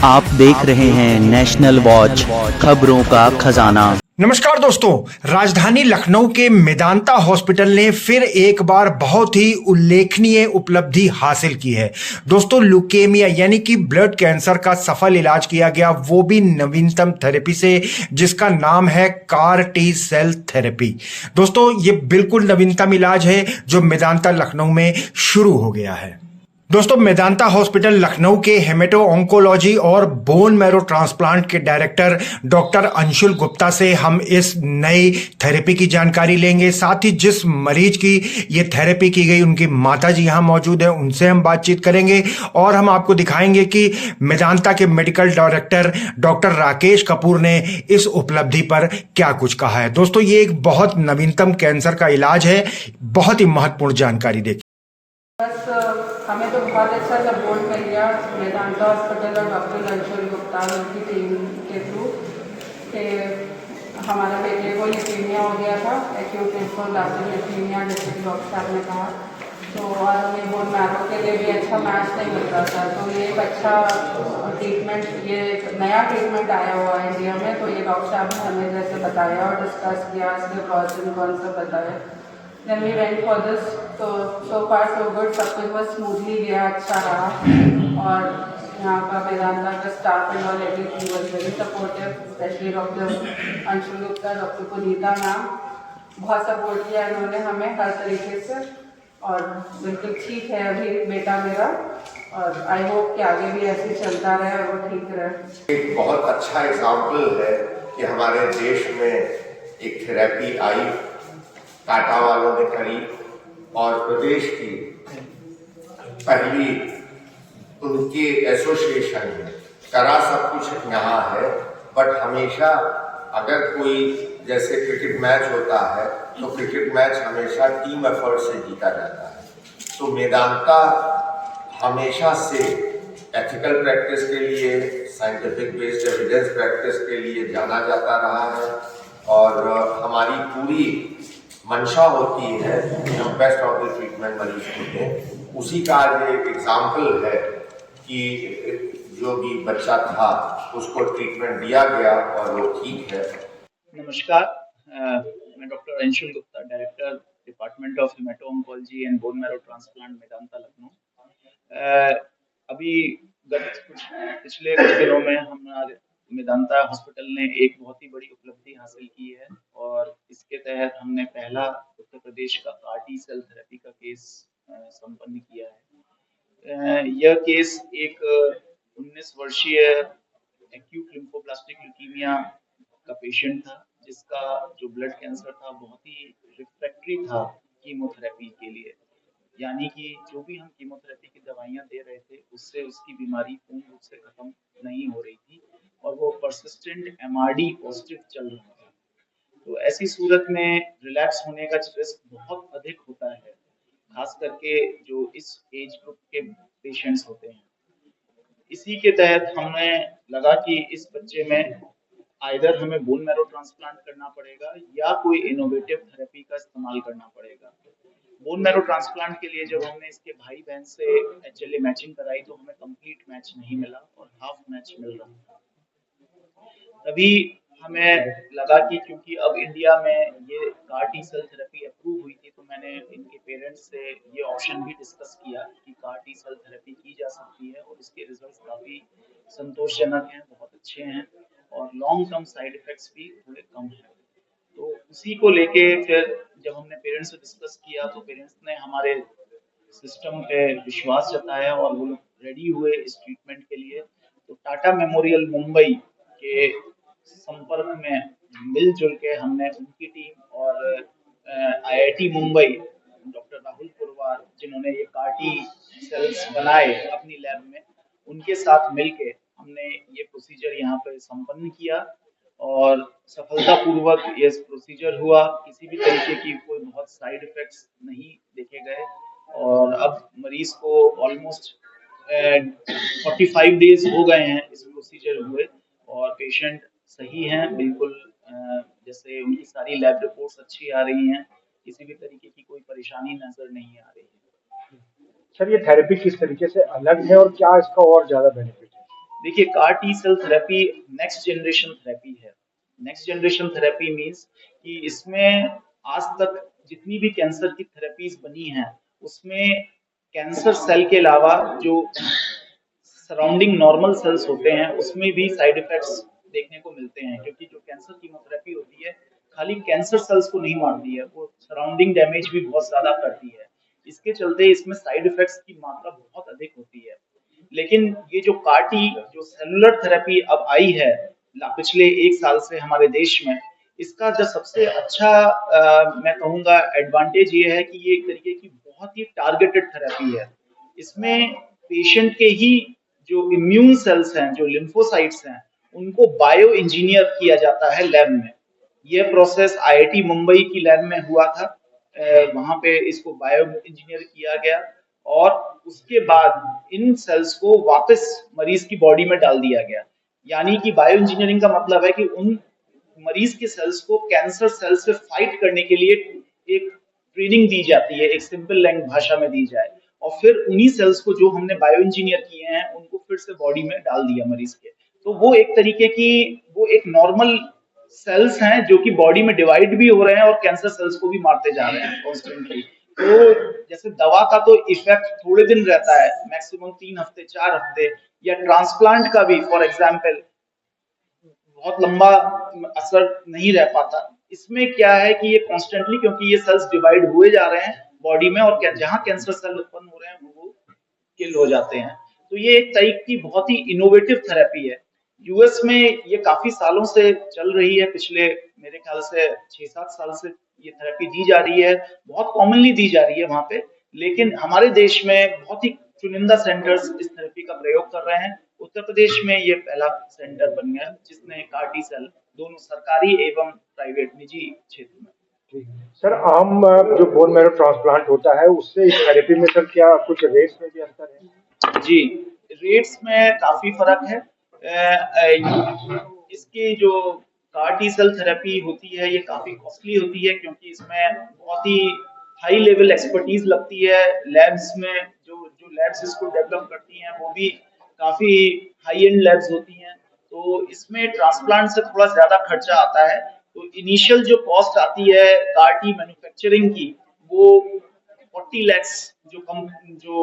आप देख रहे हैं नेशनल वॉच, खबरों का खजाना। नमस्कार दोस्तों, राजधानी लखनऊ के मेदांता हॉस्पिटल ने फिर एक बार बहुत ही उल्लेखनीय उपलब्धि हासिल की है। दोस्तों, ल्यूकेमिया यानी कि ब्लड कैंसर का सफल इलाज किया गया, वो भी नवीनतम थेरेपी से, जिसका नाम है कार टी सेल थेरेपी। दोस्तों, ये बिल्कुल नवीनतम इलाज है जो मेदांता लखनऊ में शुरू हो गया है। दोस्तों, मेदांता हॉस्पिटल लखनऊ के हेमेटो ऑन्कोलॉजी और बोन मैरो ट्रांसप्लांट के डायरेक्टर डॉक्टर अंशुल गुप्ता से हम इस नई थेरेपी की जानकारी लेंगे। साथ ही जिस मरीज की ये थेरेपी की गई, उनकी माता जी यहाँ मौजूद है, उनसे हम बातचीत करेंगे और हम आपको दिखाएंगे कि मेदांता के medical director doctor Rakesh Kapoor ने इस उपलब्धि पर क्या कुछ कहा है। दोस्तों, ये एक बहुत नवीनतम कैंसर का इलाज है, बहुत ही महत्वपूर्ण जानकारी देखिए। बस हमें तो बहुत अच्छा सपोर्ट मिल गया मेदांता हॉस्पिटल और डॉक्टर अंशुल गुप्ता की टीम के थ्रू कि हमारे बेटे को ल्यूकेमिया हो गया था, एक्यूट लिम्फोब्लास्टिक ल्यूकेमिया, जैसे कि डॉक्टर साहब ने कहा। तो और हमें बोन मैरो के लिए भी अच्छा मैच नहीं मिल रहा था, तो ये एक अच्छा ट्रीटमेंट, ये एक नया ट्रीटमेंट आया हुआ है इंडिया में। तो ये डॉक्टर साहब ने हमें जैसे बताया और डिस्कस किया, इसके प्रोस एंड कॉन्स सब बताया। Then we went for this, so far so good, सब कुछ बस स्मूथली गया, अच्छा रहा। और यहाँ का वेदांता का staff and all everything was very supportive, specially doctor Anshul Gupta, doctor Punita ma'am, बहुत सपोर्ट किया इन्होंने हमें हर तरीके से। और बिल्कुल ठीक है अभी बेटा मेरा, और आई होप कि आगे भी ऐसे चलता रहे और वो ठीक रहे। एक बहुत अच्छा एग्जाम्पल है कि हमारे देश में एक थेरेपी आई, टाटा वालों ने करी, और प्रदेश की पहली उनके एसोसिएशन में करा। सब कुछ यहाँ है, बट हमेशा अगर कोई जैसे क्रिकेट मैच होता है तो क्रिकेट मैच हमेशा टीम एफर्ट से जीता जाता है। तो मेदांता हमेशा से एथिकल प्रैक्टिस के लिए, साइंटिफिक बेस्ड एविडेंस प्रैक्टिस के लिए जाना जाता रहा है, और हमारी पूरी मंशा होती है कि हम बेस्ट ऑफ द ट्रीटमेंट मरीज को दें। उसी का ये एक एग्जाम्पल है कि जो भी बच्चा था उसको ट्रीटमेंट दिया गया और वो ठीक है। नमस्कार, मैं doctor Anshul Gupta, director department of haemato oncology and bone marrow transplant Medanta Lucknow. अभी पिछले कुछ दिनों में हमारे मेदांता हॉस्पिटल ने एक बहुत ही बड़ी उपलब्धि हासिल की है, और इसके तहत हमने पहला उत्तर प्रदेश का कार-टी सेल थेरेपी का केस संपन्न किया है। यह केस एक 19 वर्षीय एक्यूट लिम्फोब्लास्टिक ल्यूकेमिया का पेशेंट था, जिसका जो ब्लड कैंसर था बहुत ही रिफ्रैक्टरी था कीमोथेरेपी के लिए। यानी कि जो भी हम कीमोथेरेपी की दवाइयां दे रहे थे, उससे उसकी बीमारी पूर्ण रूप से खत्म नहीं हो रही थी, और वो परसिस्टेंट एमआरडी पॉजिटिव चल रहा था। तो ऐसी सूरत में रिलैप्स होने का रिस्क बहुत अधिक होता है, खास करके जो इस एज ग्रुप के पेशेंट्स होते हैं। इसी के तहत हमें लगा कि इस बच्चे में आइदर हमें बोन मैरो ट्रांसप्लांट करना पड़ेगा या कोई इनोवेटिव थेरेपी का इस्तेमाल करना पड़ेगा। बोन मैरो ट्रांसप्लांट के लिए जब हमने इसके भाई बहन से एचएलए मैचिंग कराई तो हमें कंप्लीट मैच नहीं मिला और हाफ मैच मिल रहा था। तभी हमें लगा कि क्योंकि अब इंडिया में ये CAR T cell therapy approve हुई थी, तो मैंने इनके पेरेंट्स से ये ऑप्शन भी डिस्कस किया कि कार टी सेल थेरेपी की जा सकती है, और इसके रिजल्ट्स काफ़ी संतोषजनक हैं, बहुत अच्छे हैं, और लॉन्ग टर्म साइड इफेक्ट्स भी थोड़े कम हैं। तो उसी को लेके फिर जब हमने पेरेंट्स से डिस्कस किया तो पेरेंट्स ने हमारे सिस्टम पे विश्वास जताया और वो लोग रेडी हुए इस ट्रीटमेंट के लिए। तो टाटा मेमोरियल मुंबई के संपर्क में मिलजुल के हमने उनकी टीम और आईआईटी मुंबई डॉक्टर राहुल पुरवार, जिन्होंने ये कार्टी सेल्स बनाए अपनी लैब में, उनके साथ मिलके हमने ये प्रोसीजर यहाँ पे संपन्न किया, और सफलतापूर्वक ये प्रोसीजर हुआ। किसी भी तरीके की कोई बहुत साइड इफेक्ट्स नहीं देखे गए, और अब मरीज को ऑलमोस्ट 45 डेज हो गए हैं इस प्रोसीजर हुए, और पेशेंट सही हैं बिल्कुल। जैसे उनकी सारी लैब रिपोर्ट्स अच्छी आ रही हैं, किसी भी तरीके की कोई परेशानी नजर नहीं आ रही है। सर, ये थेरेपी किस तरीके से अलग है और क्या इसका और ज्यादा बेनिफिट है? देखिए, CAR T cell therapy next generation therapy है। नेक्स्ट जनरेशन थेरेपी मीन्स कि इसमें आज तक जितनी भी कैंसर की थेरेपीज बनी हैं, उसमें कैंसर सेल के अलावा जो सराउंडिंग नॉर्मल सेल्स होते हैं उसमें भी साइड इफेक्ट्स देखने को मिलते हैं, क्योंकि जो कैंसर कीमोथेरेपी होती है खाली कैंसर सेल्स को नहीं मारती है, वो सराउंडिंग डैमेज भी बहुत ज्यादा करती है। इसके चलते इसमें साइड इफेक्ट्स की मात्रा बहुत अधिक होती है। लेकिन ये जो कार्टी जो सेलुलर थेरेपी अब आई है पिछले 1 साल से हमारे देश में, इसका जो सबसे अच्छा मैं कहूँगा एडवांटेज ये है कि ये एक तरीके की बहुत ही टारगेटेड थेरेपी है। इसमें पेशेंट के ही जो इम्यून सेल्स हैं, जो लिम्फोसाइट्स हैं, उनको बायो इंजीनियर किया जाता है लैब में। यह प्रोसेस आईआईटी मुंबई की लैब में हुआ था। वहां पे इसको बायो इंजीनियर किया गया और उसके बाद इन सेल्स को वापस मरीज की बॉडी में डाल दिया गया। यानी कि बायो इंजीनियरिंग का मतलब है कि उन मरीज के सेल्स को कैंसर सेल्स से फाइट करने के लिए एक ट्रेनिंग दी जाती है, एक सिंपल लैंग्वेज भाषा में दी जाए, और फिर उन्हीं सेल्स को जो हमने बायो इंजीनियर किए हैं उनको फिर से बॉडी में डाल दिया मरीज के। तो वो एक तरीके की वो एक नॉर्मल सेल्स हैं जो कि बॉडी में डिवाइड भी हो रहे हैं और कैंसर सेल्स को भी मारते जा रहे हैं कॉन्स्टेंटली। तो जैसे दवा का तो इफेक्ट थोड़े दिन रहता है, मैक्सिमम 3 हफ्ते 4 हफ्ते, या ट्रांसप्लांट का भी फॉर एग्जाम्पल बहुत लंबा असर नहीं रह पाता। इसमें क्या है कि ये कॉन्स्टेंटली, क्योंकि ये सेल्स डिवाइड हुए जा रहे हैं बॉडी में और जहां कैंसर सेल उत्पन्न हो रहे हैं वो किल हो जाते हैं। तो ये एक टाइप की बहुत ही इनोवेटिव थेरेपी है। यूएस में ये काफी सालों से चल रही है, पिछले मेरे ख्याल से 6-7 साल से ये थेरेपी दी जा रही है, बहुत कॉमनली दी जा रही है वहां पे। लेकिन हमारे देश में बहुत ही चुनिंदा सेंटर्स इस थेरेपी का प्रयोग कर रहे हैं। उत्तर प्रदेश में ये पहला सेंटर बन गया जिसने कार्टी सेल दोनों सरकारी एवं प्राइवेट निजी क्षेत्र में। सर, आम जो बोन मैरो ट्रांसप्लांट होता है उससे इस थेरेपी में सर क्या कुछ रेट्स में भी अंतर है? जी, रेट्स में काफी फर्क है। इसकी जो कार्टी सेल थेरेपी होती है ये काफी कॉस्टली होती है, क्योंकि इसमें बहुत ही हाई लेवल एक्सपर्टीज लगती है। लैब्स में जो लैब्स इसको डेवलप करती हैं वो भी काफी हाई एंड लैब्स होती हैं। तो इसमें ट्रांसप्लांट से थोड़ा ज्यादा खर्चा आता है। तो इनिशियल जो कॉस्ट आती है कार्टी मैन्युफैक्चरिंग की वो 40 लाख, जो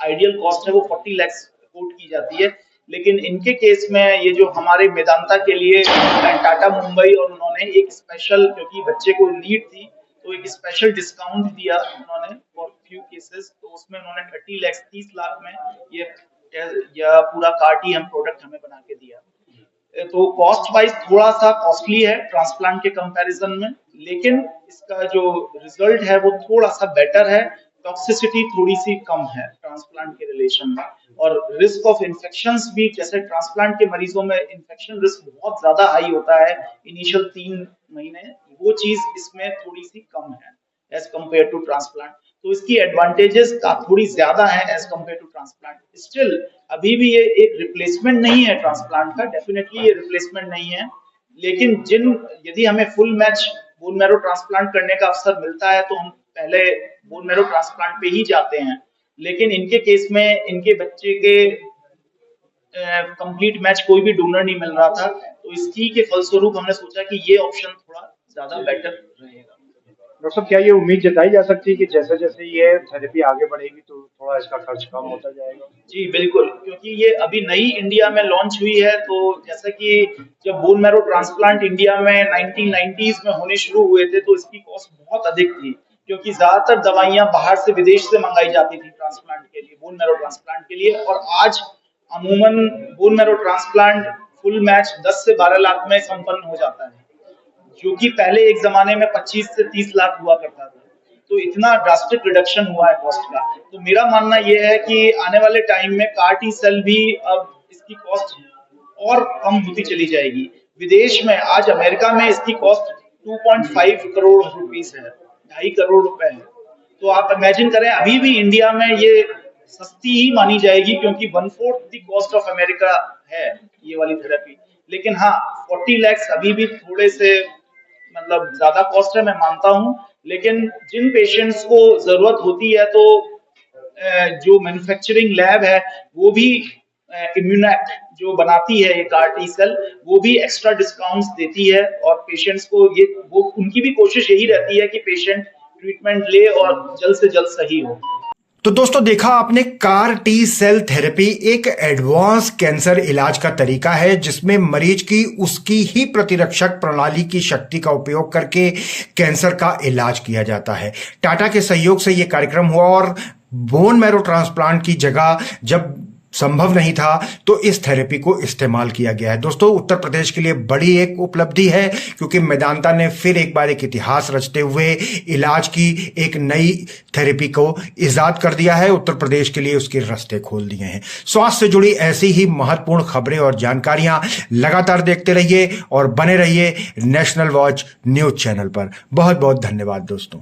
आइडियल कॉस्ट है वो 40 लाख कोट की जाती है। लेकिन इनके केस में ये जो हमारे मेदांता के लिए टाटा मुंबई और उन्होंने एक स्पेशल, क्योंकि बच्चे को नीड थी तो एक स्पेशल डिस्काउंट दिया उन्होंने फॉर फ्यू केसेस। तो उसमें उन्होंने 30 लाख में ये पूरा कार्टी हम प्रोडक्ट हमें बना के दिया। तो कॉस्ट वाइज थोड़ा सा कॉस्टली है ट्रांसप्लांट के कंपैरिजन में, लेकिन इसका जो रिजल्ट है वो थोड़ा सा बेटर है। टॉक्सिसिटी थोड़ी सी कम है ट्रांसप्लांट के रिलेशन में, और रिस्क ऑफ इन्फेक्शंस भी, जैसे ट्रांसप्लांट के मरीजों में इन्फेक्शन रिस्क बहुत ज्यादा हाई होता है इनिशियल 3 महीने, वो चीज इसमें थोड़ी सी कम है एज कम्पेयर टू ट्रांसप्लांट। तो इसकी एडवांटेजेस का थोड़ी ज्यादा है as compare to transplant. Still अभी भी ये एक रिप्लेसमेंट नहीं है ट्रांसप्लांट का, डेफिनेटली ये रिप्लेसमेंट नहीं है। लेकिन यदि हमें full match bone marrow transplant करने का अवसर मिलता है तो हम पहले बोन मैरो ट्रांसप्लांट पे ही जाते हैं। लेकिन इनके केस में इनके बच्चे के कंप्लीट मैच कोई भी डोनर नहीं मिल रहा था, तो इसकी के फलस्वरूप हमने सोचा कि ये ऑप्शन थोड़ा ज्यादा बेटर रहेगा। डॉक्टर साहब, क्या ये उम्मीद जताई जा सकती है कि जैसे जैसे ये थेरेपी आगे बढ़ेगी तो थोड़ा इसका खर्च कम होता जाएगा? जी बिल्कुल, क्योंकि ये अभी नई इंडिया में लॉन्च हुई है। तो जैसे कि जब बोन मैरो ट्रांसप्लांट इंडिया में 1990s में होने शुरू हुए थे तो इसकी कॉस्ट बहुत अधिक थी, क्योंकि ज्यादातर दवाइयां बाहर से विदेश से मंगाई जाती थी ट्रांसप्लांट के लिए, बोन मैरो ट्रांसप्लांट के लिए। और आज अमूमन bone marrow transplant full match 10 से 12 लाख में संपन्न हो जाता है, जो कि पहले एक जमाने में 25 से 30 लाख हुआ करता था। तो इतना ड्रास्टिक रिडक्शन हुआ है कॉस्ट का। तो मेरा मानना यह है कि आने वाले टाइम में कार्टी सेल भी अब इसकी कॉस्ट और कम होती चली जाएगी। विदेश में आज अमेरिका में इसकी कॉस्ट 2.5 करोड़ रुपीस है, 2.5 करोड़ रुपए है। तो आप इमेजिन करें, अभी भी इंडिया में ये सस्ती ही मानी जाएगी, क्योंकि 1/4 द कॉस्ट ऑफ अमेरिका है ये वाली थेरेपी। लेकिन हाँ, 40 लाख अभी भी थोड़े से मतलब ज्यादा कॉस्ट है, मैं मानता हूँ। लेकिन जिन पेशेंट्स को जरूरत होती है तो जो मैन्युफैक्चरिंग लैब है वो भी इम्यूनैक्ट जो बनाती है ये कार टी सेल, वो भी एक्स्ट्रा डिस्काउंट्स देती है और पेशेंट्स को वो उनकी भी कोशिश यही रहती है कि पेशेंट ट्रीटमेंट ले और जल्द से जल्द सही हो। तो दोस्तों देखा आपने, कार टी सेल थेरेपी एक एडवांस कैंसर इलाज का तरीका है जिसमें मरीज की उसकी ही प्रतिरक्षक प्रणाली की शक्ति का उपयोग करके कैंसर का इलाज किया जाता है। टाटा के सहयोग से यह कार्यक्रम हुआ और बोन मैरो ट्रांसप्लांट की जगह जब संभव नहीं था तो इस थेरेपी को इस्तेमाल किया गया है। दोस्तों उत्तर प्रदेश के लिए बड़ी एक उपलब्धि है क्योंकि मेदांता ने फिर एक बार एक इतिहास रचते हुए इलाज की एक नई थेरेपी को इजाद कर दिया है। उत्तर प्रदेश के लिए उसके रास्ते खोल दिए हैं। स्वास्थ्य से जुड़ी ऐसी ही महत्वपूर्ण खबरें और जानकारियां लगातार देखते रहिए और बने रहिए नेशनल वॉच न्यूज चैनल पर। बहुत बहुत धन्यवाद दोस्तों।